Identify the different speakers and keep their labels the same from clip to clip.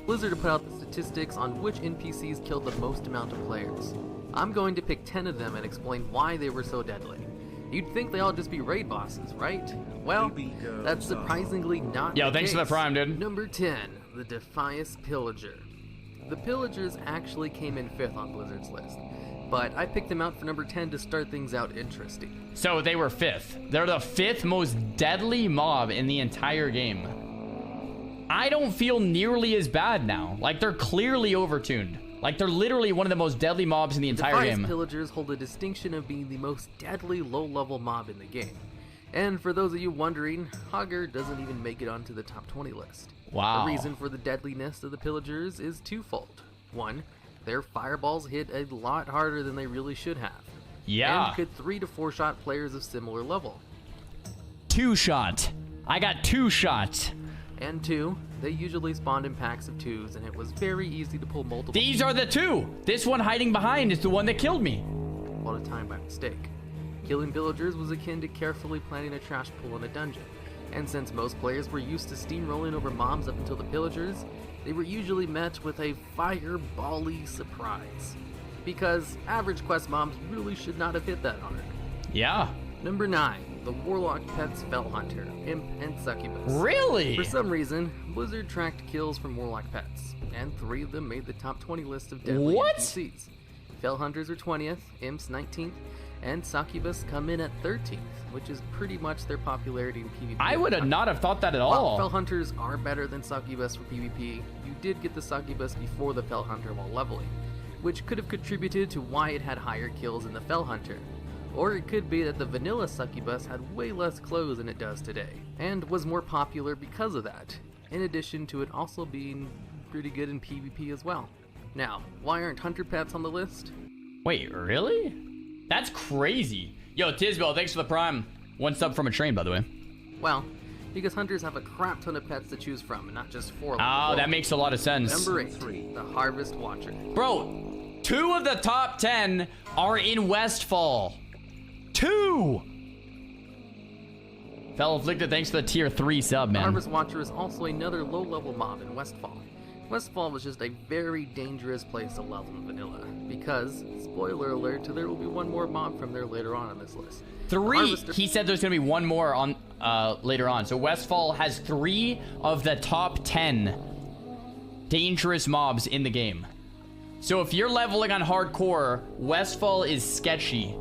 Speaker 1: Blizzard to put out the statistics on which NPCs killed the most amount of players. I'm going to pick 10 of them and explain why they were so deadly. You'd think they all just be raid bosses, right? Well, that's surprisingly not the case.
Speaker 2: Thanks for the prime, dude.
Speaker 1: Number 10, the Defias Pillager. The Pillagers actually came in 5th on Blizzard's list, but I picked them out for number 10 to start things out interesting.
Speaker 2: So they were 5th. They're the 5th most deadly mob in the entire game. I don't feel nearly as bad now. Like, they're clearly overtuned. Like, they're literally one of the most deadly mobs in the entire game.
Speaker 1: Defias Pillagers hold the distinction of being the most deadly low-level mob in the game. And for those of you wondering, Hogger doesn't even make it onto the top 20 list.
Speaker 2: Wow.
Speaker 1: The reason for the deadliness of the Pillagers is twofold. One, their fireballs hit a lot harder than they really should have.
Speaker 2: Yeah.
Speaker 1: And could 3 to 4 shot players of similar level.
Speaker 2: 2 shot. I got 2 shots.
Speaker 1: And 2, they usually spawned in packs of 2s, and it was very easy to pull multiple.
Speaker 2: These are the 2. This one hiding behind is the one that killed me.
Speaker 1: All the time by mistake. Killing Pillagers was akin to carefully planting a trash pool in a dungeon. And since most players were used to steamrolling over mobs up until the Pillagers, they were usually met with a fireball-y surprise. Because average quest mobs really should not have hit that hard.
Speaker 2: Yeah.
Speaker 1: Number 9, the Warlock Pets Fell Hunter, Imp, and Succubus.
Speaker 2: Really?
Speaker 1: For some reason, Blizzard tracked kills from Warlock Pets, and 3 of them made the top 20 list of deadly NPCs. Fell Hunters are 20th, Imps 19th, and Succubus come in at 13th, which is pretty much their popularity in PvP.
Speaker 2: I would have not have thought that at all.
Speaker 1: While Fell Hunters are better than Succubus for PvP, you did get the Succubus before the Fell Hunter while leveling, which could have contributed to why it had higher kills than the Fell Hunter. Or it could be that the vanilla Succubus had way less clothes than it does today, and was more popular because of that, in addition to it also being pretty good in PvP as well. Now, why aren't Hunter Pets on the list?
Speaker 2: Wait, really? That's crazy. Yo, Tisbel, thanks for the prime. 1 sub from a train, by the way.
Speaker 1: Well, because hunters have a crap ton of pets to choose from, and not just 4.
Speaker 2: Oh, that makes a lot of sense.
Speaker 1: Number 8, the Harvest Watcher.
Speaker 2: Bro, 2 of the top 10 are in Westfall. 2! Fellow Afflicted, thanks for the tier 3 sub, man.
Speaker 1: The Harvest Watcher is also another low-level mob in Westfall. Westfall was just a very dangerous place to level in vanilla, because, spoiler alert, there will be 1 more mob from there later on this list.
Speaker 2: 3! He said there's going to be 1 more on later on. So Westfall has 3 of the top 10 dangerous mobs in the game. So if you're leveling on hardcore, Westfall is sketchy.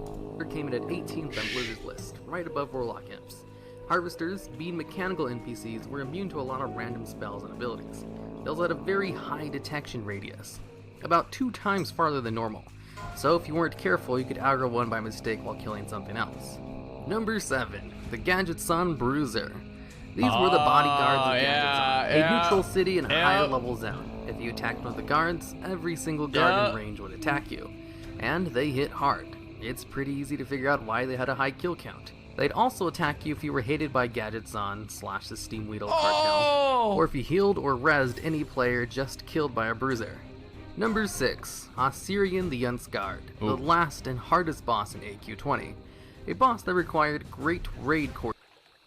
Speaker 1: Came in at 18th on Blizzard's list, right above Warlock Imps. Harvesters, being mechanical NPCs, were immune to a lot of random spells and abilities. They also had a very high detection radius, about 2 times farther than normal. So if you weren't careful, you could aggro one by mistake while killing something else. Number 7, the Gadgetzan Bruiser. These were the bodyguards of Gadgetzan, a neutral city in a higher level zone. If you attacked one of the guards, every single guard in range would attack you. And they hit hard. It's pretty easy to figure out why they had a high kill count. They'd also attack you if you were hated by Gadgetzan / the Steam Weedle cartel, or if you healed or rezzed any player just killed by a bruiser. Number 6, Osirian the Unscarred, the last and hardest boss in AQ20. A boss that required great raid core.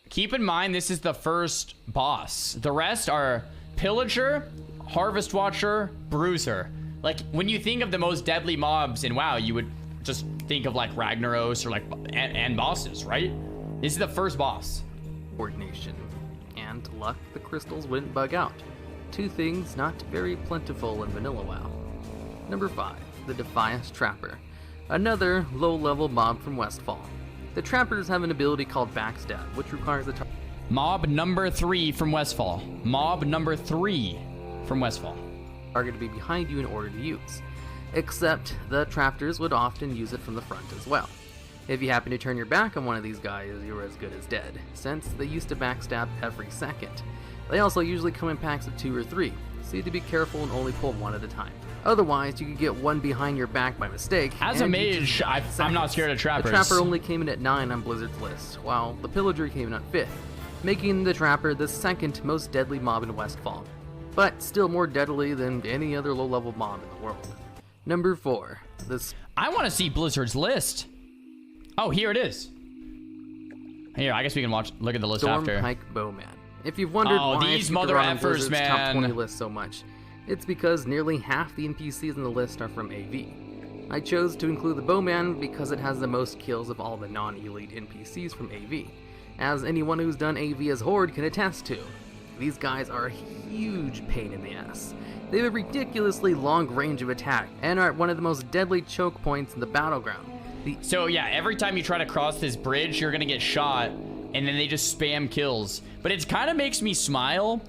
Speaker 2: Keep in mind, this is the first boss. The rest are Pillager, Harvest Watcher, Bruiser. Like, when you think of the most deadly mobs in WoW, you would just think of like Ragnaros or like and bosses, right? This is the first boss.
Speaker 1: Coordination and luck, the crystals wouldn't bug out. 2 things not very plentiful in vanilla WoW. Number 5, the Defias Trapper, another low-level mob from Westfall. The Trappers have an ability called Backstab, which requires a
Speaker 2: mob number 3 from Westfall. Mob number 3 from Westfall.
Speaker 1: Target to be behind you in order to use. Except the Trappers would often use it from the front as well. If you happen to turn your back on one of these guys, you're as good as dead, since they used to backstab every second. They also usually come in packs of 2 or 3, so you have to be careful and only pull 1 at a time. Otherwise, you could get one behind your back by mistake.
Speaker 2: As a mage, I'm not scared of Trappers.
Speaker 1: The Trapper only came in at 9 on Blizzard's list, while the Pillager came in at 5th, making the Trapper the 2nd most deadly mob in Westfall, but still more deadly than any other low-level mob in the world. Number 4,
Speaker 2: I want to see Blizzard's list. Oh, here it is. Here, I guess we can look at the list after.
Speaker 1: Stormpike Bowman. If you've wondered why
Speaker 2: these
Speaker 1: I
Speaker 2: mother
Speaker 1: on
Speaker 2: effers,
Speaker 1: Blizzard's
Speaker 2: man.
Speaker 1: top 20 list so much, It's because nearly half the NPCs in the list are from AV. I chose to include the bowman because it has the most kills of all the non-elite NPCs from AV, as anyone who's done AV as Horde can attest to. These guys are a huge pain in the ass. They have a ridiculously long range of attack, and are at one of the most deadly choke points in the battleground.
Speaker 2: So yeah, every time you try to cross this bridge, you're gonna get shot, and then they just spam kills. But it kind of makes me smile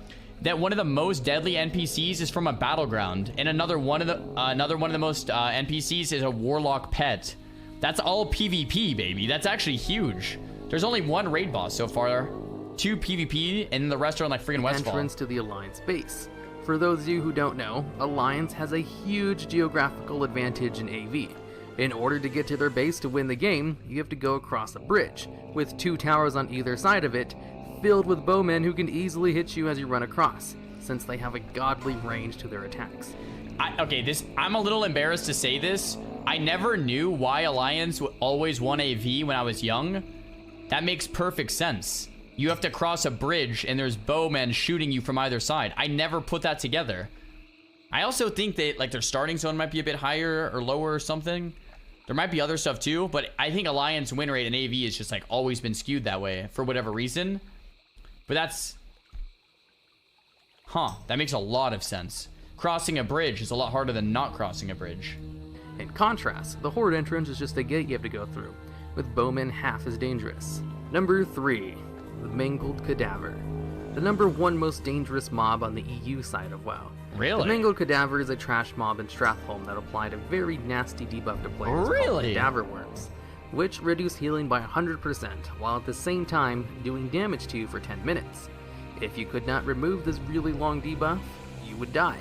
Speaker 2: that one of the most deadly NPCs is from a battleground, and another one of the most NPCs is a Warlock pet. That's all PvP, baby. That's actually huge. There's only one raid boss so far, 2 PvP, and the rest are on like freaking Westfall.
Speaker 1: Entrance to the Alliance base. For those of you who don't know, Alliance has a huge geographical advantage in AV. In order to get to their base to win the game, you have to go across a bridge, with 2 towers on either side of it, filled with bowmen who can easily hit you as you run across, since they have a godly range to their attacks.
Speaker 2: I'm a little embarrassed to say this. I never knew why Alliance always won AV when I was young. That makes perfect sense. You have to cross a bridge and there's bowmen shooting you from either side. I never put that together. I also think that like their starting zone might be a bit higher or lower or something. There might be other stuff too, but I think Alliance win rate in AV has just like always been skewed that way for whatever reason. But that makes a lot of sense. Crossing a bridge is a lot harder than not crossing a bridge.
Speaker 1: In contrast, the Horde entrance is just a gate you have to go through, with bowmen half as dangerous. Number 3, the Mangled Cadaver. The number 1 most dangerous mob on the EU side of WoW.
Speaker 2: Really?
Speaker 1: The Mangled Cadaver is a trash mob in Stratholm that applied a very nasty debuff to players called Cadaver Worms, which reduce healing by 100%, while at the same time doing damage to you for 10 minutes. If you could not remove this really long debuff, you would die,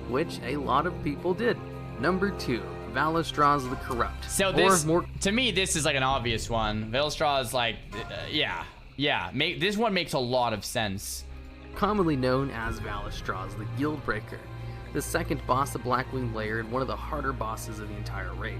Speaker 1: which a lot of people did. Number 2, Vaelastrasz the Corrupt.
Speaker 2: So to me, this is like an obvious one. Vaelastrasz is like, this one makes a lot of sense.
Speaker 1: Commonly known as Vaelastrasz the Guildbreaker, the second boss of Blackwing layer and one of the harder bosses of the entire raid.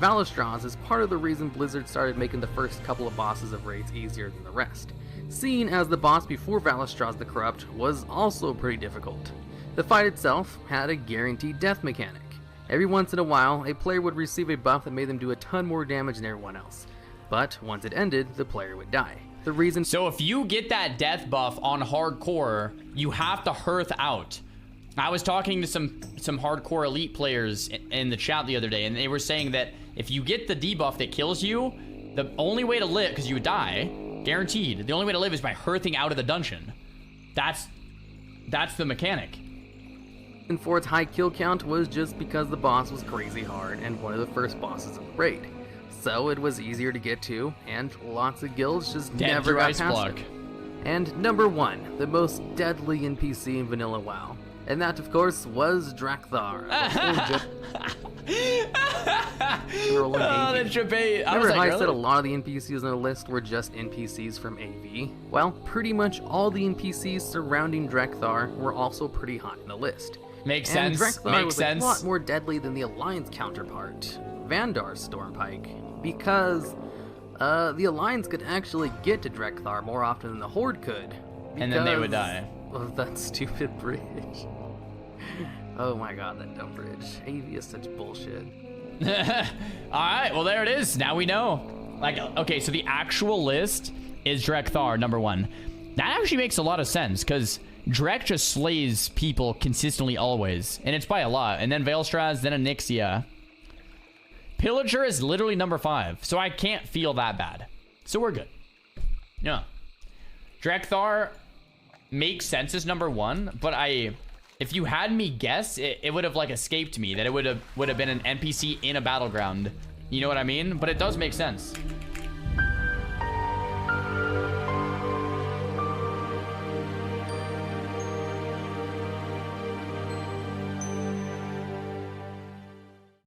Speaker 1: Vaelastrasz is part of the reason Blizzard started making the first couple of bosses of raids easier than the rest, seen as the boss before Vaelastrasz the Corrupt was also pretty difficult. The fight itself had a guaranteed death mechanic. Every once in a while, a player would receive a buff that made them do a ton more damage than everyone else, but once it ended, the player would die. The reason—
Speaker 2: So if you get that death buff on hardcore, you have to hearth out. I was talking to some hardcore elite players in the chat the other day, and they were saying that if you get the debuff that kills you, the only way to live, because you would die, guaranteed, the only way to live is by hearthing out of the dungeon. That's the mechanic.
Speaker 1: And for its high kill count was just because the boss was crazy hard and one of the first bosses of the raid. So it was easier to get to, and lots of guilds just never got past it. And number 1, the most deadly NPC in vanilla WoW. And that, of course, was Drakthar.
Speaker 2: The debate.
Speaker 1: Remember how I said a lot of the NPCs on the list were just NPCs from AV? Well, pretty much all the NPCs surrounding Drakthar were also pretty high on the list.
Speaker 2: Makes sense.
Speaker 1: Drakthar was a lot more deadly than the Alliance counterpart, Vandar's Stormpike, because the Alliance could actually get to Drakthar more often than the Horde could.
Speaker 2: And then they would die.
Speaker 1: Of that stupid bridge. Oh my god, that dumb bridge. AV is such bullshit.
Speaker 2: Alright, well there it is. Now we know. Like, okay, so the actual list is Drakthar, number 1. That actually makes a lot of sense, because Drek just slays people consistently always. And it's by a lot. And then Vaelastrasz, then Onyxia. Pillager is literally number 5. So I can't feel that bad. So we're good. Yeah. Drakthar makes sense as number 1, but if you had me guess, it would have like escaped me that it would have been an NPC in a battleground. You know what I mean? But it does make sense.